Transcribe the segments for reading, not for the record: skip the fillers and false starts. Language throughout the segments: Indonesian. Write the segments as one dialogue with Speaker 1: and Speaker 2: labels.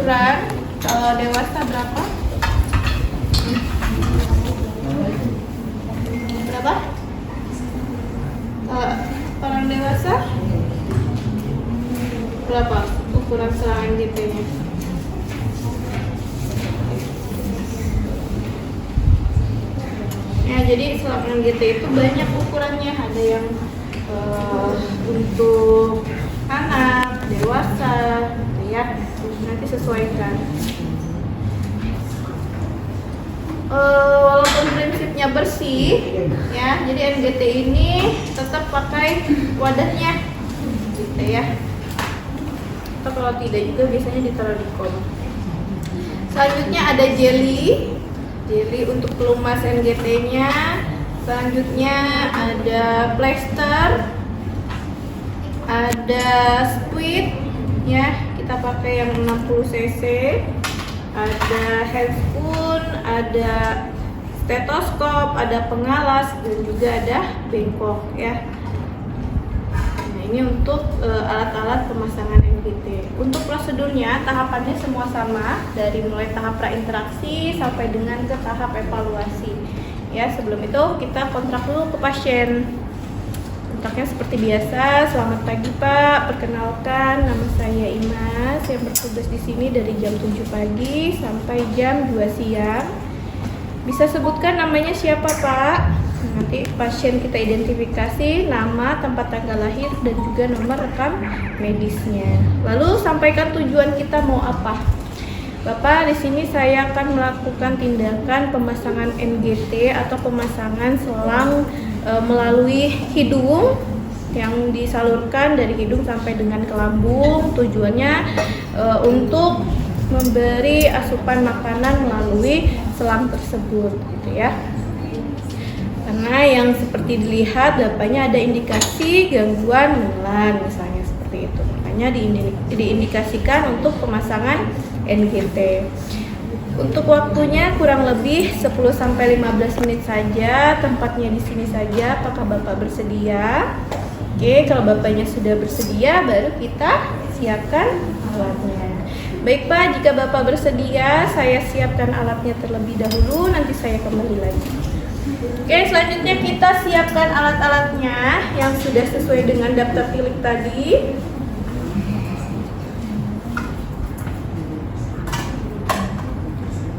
Speaker 1: ukuran. Kalau dewasa berapa? Berapa? Orang dewasa berapa ukuran selang NGT-nya? Ya, jadi selang NGT itu banyak ukurannya. Ada yang untuk anak, dewasa, ya. Nanti sesuaikan. Walaupun prinsipnya bersih, ya, jadi NGT ini tetap pakai wadahnya, gitu ya. Atau kalau tidak juga biasanya ditaruh di kom. Selanjutnya ada jelly untuk pelumas NGT-nya. Selanjutnya ada plester, ada squid, ya, kita pakai yang 60 cc. Ada handspoon, ada stetoskop, ada pengalas, dan juga ada bengkok, ya. Nah, ini untuk alat-alat pemasangan NGT. Untuk prosedurnya, tahapannya semua sama, dari mulai tahap prainteraksi sampai dengan ke tahap evaluasi. Ya, sebelum itu kita kontrak dulu ke pasien. Kontaknya seperti biasa. Selamat pagi Pak, perkenalkan nama saya Imas yang bertugas di sini dari jam 7 pagi sampai jam 2 siang. Bisa sebutkan namanya siapa Pak? Nanti pasien kita identifikasi nama, tempat tanggal lahir, dan juga nomor rekam medisnya. Lalu sampaikan tujuan kita mau apa. Bapak, di sini saya akan melakukan tindakan pemasangan NGT atau pemasangan selang melalui hidung yang disalurkan dari hidung sampai dengan ke lambung. Tujuannya untuk memberi asupan makanan melalui selang tersebut, gitu ya. Karena yang seperti dilihat bapaknya ada indikasi gangguan menelan misalnya seperti itu. Makanya diindikasikan untuk pemasangan NGT. Untuk waktunya kurang lebih 10-15 menit saja. Tempatnya di sini saja. Apakah Bapak bersedia? Oke, kalau Bapaknya sudah bersedia, baru kita siapkan alatnya. Baik Pak, jika Bapak bersedia, saya siapkan alatnya terlebih dahulu. Nanti saya kembali lagi. Oke, selanjutnya kita siapkan alat-alatnya yang sudah sesuai dengan daftar tilik tadi.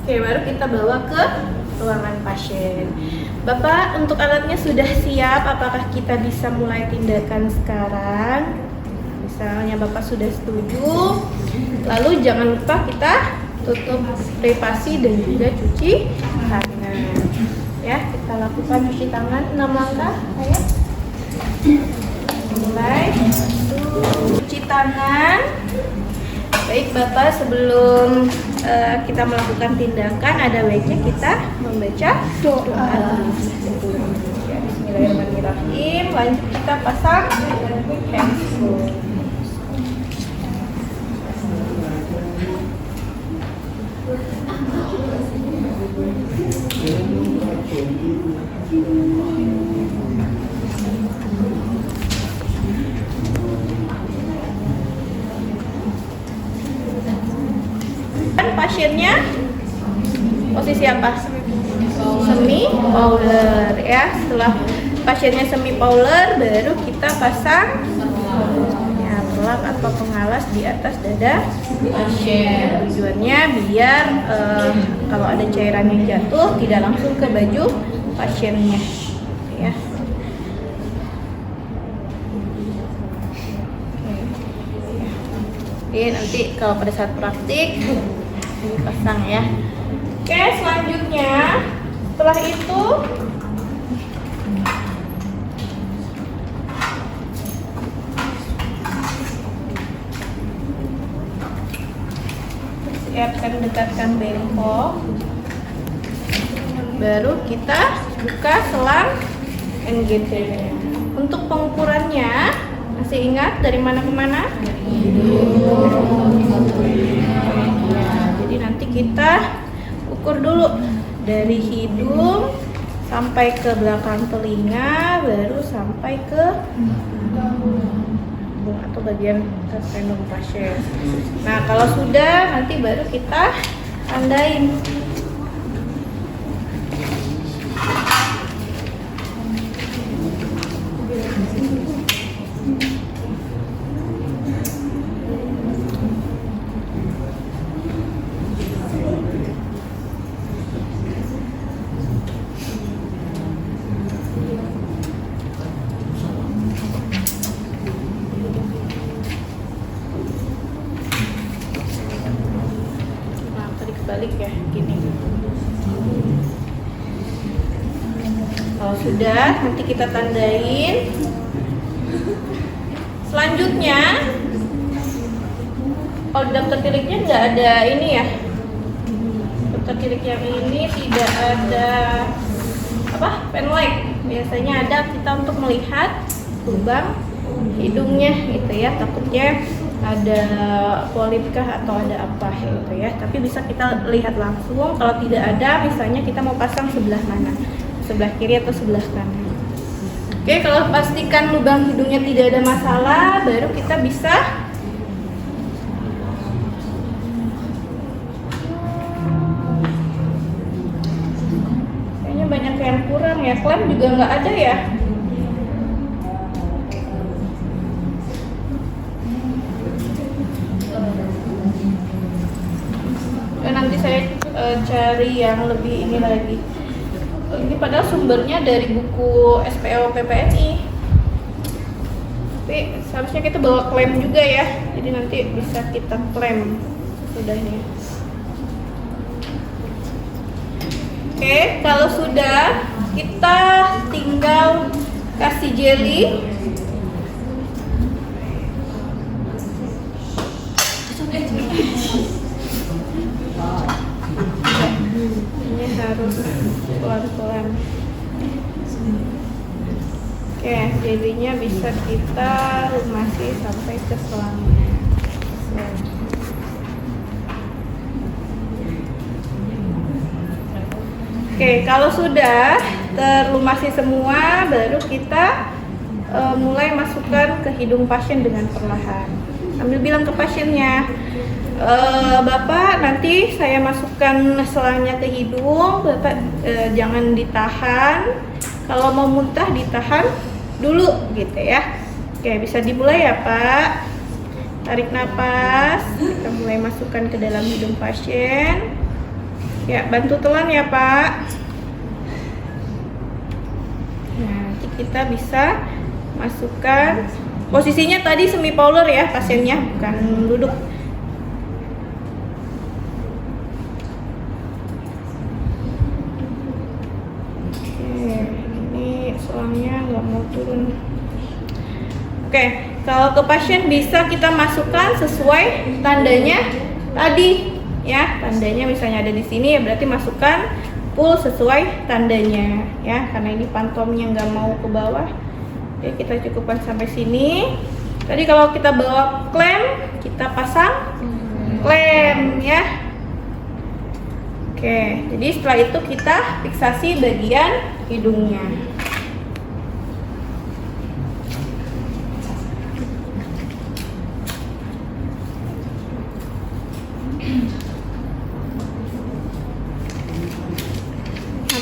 Speaker 1: Oke, baru kita bawa ke ruangan pasien. Bapak, untuk alatnya sudah siap. Apakah kita bisa mulai tindakan sekarang? Misalnya Bapak sudah setuju, lalu jangan lupa kita tutup privasi dan juga cuci tangan. Ya, kita lakukan cuci tangan 6 langkah. Ayo. Mulai. Cuci tangan. Baik Bapak, sebelum kita melakukan tindakan, ada baiknya kita membaca doa. Ya, bismillahirrahmanirrahim. Lanjut kita pasang handphone. Pasiennya posisi apa? Semi pauler, ya. Setelah pasiennya semi pauler, baru kita pasang ya, pelak atau pengalas di atas dada pasien. Tujuannya biar kalau ada cairan yang jatuh tidak langsung ke baju pasiennya, ya. Oke, nanti kalau pada saat praktik dipasang ya. Oke, selanjutnya setelah itu siapkan, dekatkan bengkok. Baru kita buka selang NGT. Untuk pengukurannya masih ingat dari mana ke mana? Jadi nanti kita ukur dulu dari hidung sampai ke belakang telinga, baru sampai ke lambung atau bagian kandung pasien. Nah, kalau sudah nanti baru kita tandain. Balik ya, gini. Kalau sudah, nanti kita tandain. Selanjutnya, kalau di daftar tiliknya nggak ada ini ya. Daftar tilik yang ini tidak ada pen light. Biasanya ada kita untuk melihat lubang hidungnya gitu ya. Takutnya ada polip kah atau ada apa gitu ya, tapi bisa kita lihat langsung. Kalau tidak ada, misalnya kita mau pasang sebelah mana, sebelah kiri atau sebelah kanan. Oke, kalau pastikan lubang hidungnya tidak ada masalah, baru kita bisa kayaknya banyak yang kurang ya. Klem juga nggak ada ya. Nanti saya cari yang lebih ini lagi. Ini padahal sumbernya dari buku SPO PPNI. Tapi seharusnya kita bawa klem juga ya. Jadi nanti bisa kita klem sudahnya. Oke, kalau sudah kita tinggal kasih jelly. Ini harus pelan-pelan. Oke, jadinya bisa kita lumasi sampai ke selangnya. Oke, kalau sudah terlumasi semua, baru kita mulai masukkan ke hidung pasien dengan perlahan. Sambil bilang ke pasiennya, Bapak, nanti saya masukkan selangnya ke hidung. Bapak jangan ditahan. Kalau mau muntah ditahan dulu gitu ya. Oke, bisa dimulai ya Pak. Tarik nafas. Kita mulai masukkan ke dalam hidung pasien. Ya, bantu telan ya Pak. Nah, nanti kita bisa masukkan. Posisinya tadi semi polar ya pasiennya, bukan duduk. Selangnya nggak mau turun. Oke, kalau ke pasien bisa kita masukkan sesuai tandanya tadi ya. Tandanya misalnya ada di sini ya, berarti masukkan full sesuai tandanya ya, karena ini pantomnya nggak mau ke bawah. Oke, kita cukupkan sampai sini. Tadi kalau kita bawa klem, kita pasang klem ya. Oke, jadi setelah itu kita fiksasi bagian hidungnya.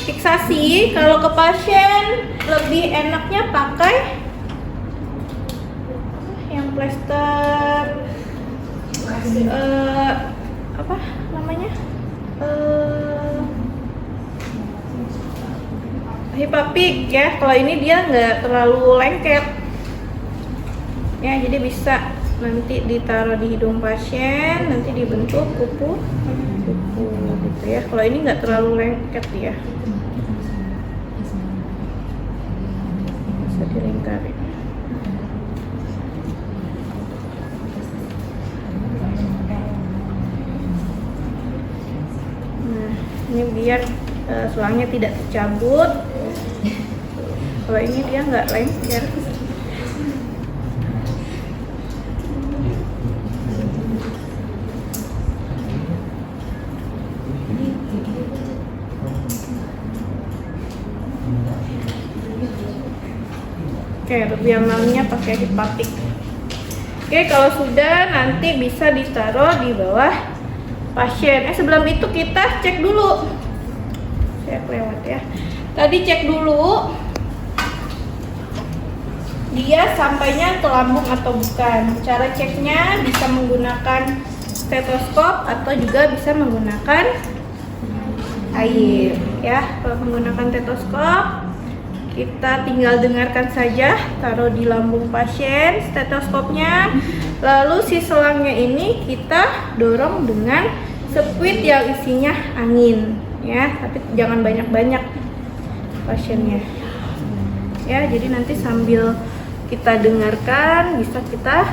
Speaker 1: Fiksasi kalau ke pasien lebih enaknya pakai yang plester apa namanya hipapik ya. Kalau ini dia nggak terlalu lengket ya, jadi bisa nanti ditaruh di hidung pasien, nanti dibentuk kupu gitu ya. Kalau ini nggak terlalu lengket ya, bisa dilingkari. Nah, ini biar selangnya tidak tercabut. Kalau ini dia nggak lengket. Oke, lebih amannya pakai hipapik. Oke, kalau sudah nanti bisa ditaruh di bawah pasien. Sebelum itu kita cek dulu. Saya kelewat ya. Tadi cek dulu dia sampainya ke lambung atau bukan. Cara ceknya bisa menggunakan stetoskop atau juga bisa menggunakan air ya. Kalau menggunakan stetoskop, kita tinggal dengarkan saja, taruh di lambung pasien stetoskopnya, lalu si selangnya ini kita dorong dengan squid yang isinya angin ya, tapi jangan banyak-banyak pasiennya ya. Jadi nanti sambil kita dengarkan bisa kita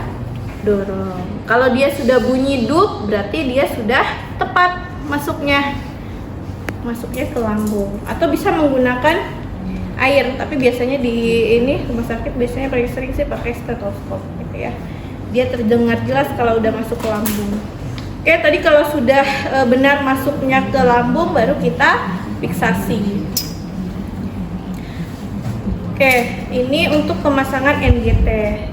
Speaker 1: dorong. Kalau dia sudah bunyi dup, berarti dia sudah tepat masuknya ke lambung. Atau bisa menggunakan air, tapi biasanya di ini rumah sakit biasanya paling sering sih pakai stetoskop gitu ya. Dia terdengar jelas kalau udah masuk ke lambung. Oke, tadi kalau sudah benar masuknya ke lambung baru kita fiksasi. Oke, ini untuk pemasangan NGT.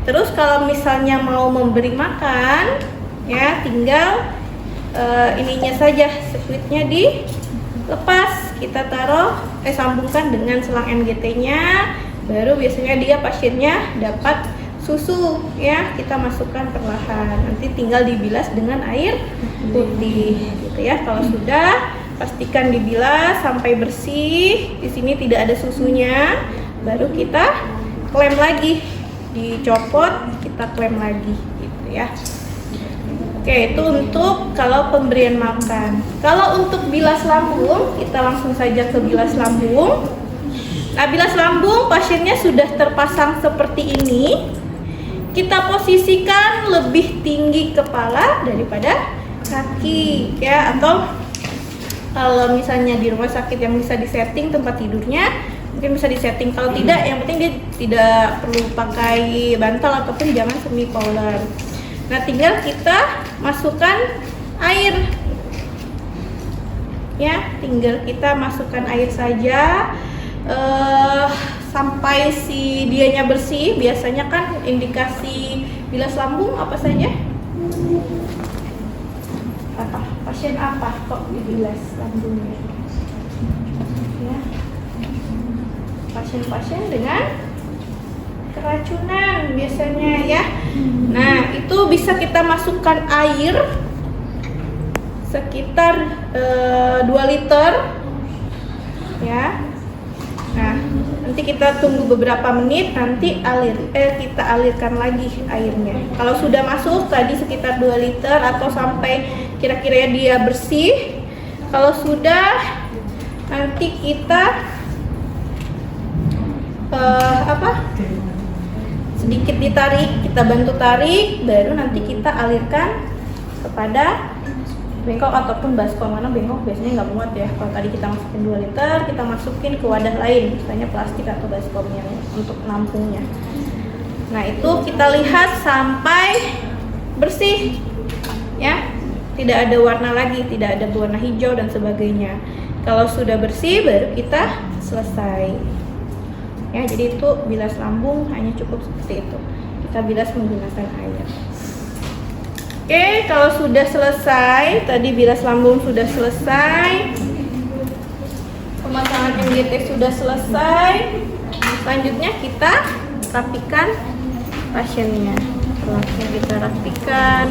Speaker 1: Terus kalau misalnya mau memberi makan ya, tinggal ininya saja, squidnya dilepas, kita taruh sambungkan dengan selang NGT-nya, baru biasanya dia pasiennya dapat susu ya. Kita masukkan perlahan, nanti tinggal dibilas dengan air putih gitu ya. Kalau sudah, pastikan dibilas sampai bersih. Di sini tidak ada susunya, baru kita klem lagi, dicopot, kita klem lagi gitu ya. Oke, itu untuk kalau pemberian makan. Kalau untuk bilas lambung, kita langsung saja ke bilas lambung. Nah, bilas lambung pasiennya sudah terpasang seperti ini. Kita posisikan lebih tinggi kepala daripada kaki ya, atau kalau misalnya di rumah sakit yang bisa disetting tempat tidurnya, mungkin bisa disetting. Kalau tidak, yang penting dia tidak perlu pakai bantal ataupun jangan semi collar. Nah, tinggal kita masukkan air ya, tinggal kita masukkan air saja sampai si dianya bersih. Biasanya kan indikasi bilas lambung apa saja? Pasien apa kok dibilas lambungnya ya? Pasien-pasien dengan keracunan biasanya ya. Nah, itu bisa kita masukkan air sekitar 2 liter ya. Nah, nanti kita tunggu beberapa menit, nanti kita alirkan lagi airnya. Kalau sudah masuk tadi sekitar 2 liter atau sampai kira-kira dia bersih. Kalau sudah, nanti kita sedikit ditarik, kita bantu tarik, baru nanti kita alirkan kepada bengkok ataupun baskom. Karena bengkok biasanya nggak muat ya. Kalau tadi kita masukin 2 liter, kita masukin ke wadah lain, misalnya plastik atau baskom yang untuk nampungnya. Nah, itu kita lihat sampai bersih ya, tidak ada warna lagi, tidak ada warna hijau dan sebagainya. Kalau sudah bersih baru kita selesai ya. Jadi itu bilas lambung hanya cukup seperti itu, kita bilas menggunakan air. Oke, kalau sudah selesai, tadi bilas lambung sudah selesai, pemasangan NGT sudah selesai, selanjutnya kita rapikan pasiennya. Langsung kita rapikan.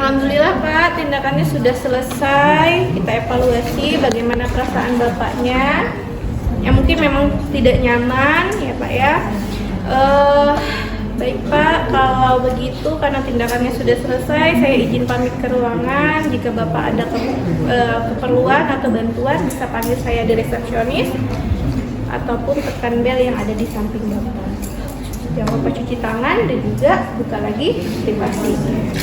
Speaker 1: Alhamdulillah Pak, tindakannya sudah selesai. Kita evaluasi bagaimana perasaan Bapaknya. Yang mungkin memang tidak nyaman ya Pak ya. Baik Pak, kalau begitu karena tindakannya sudah selesai, saya izin pamit ke ruangan. Jika Bapak ada keperluan atau bantuan, bisa panggil saya di resepsionis ataupun tekan bel yang ada di samping Bapak. Jangan lupa cuci tangan dan juga buka lagi privasinya.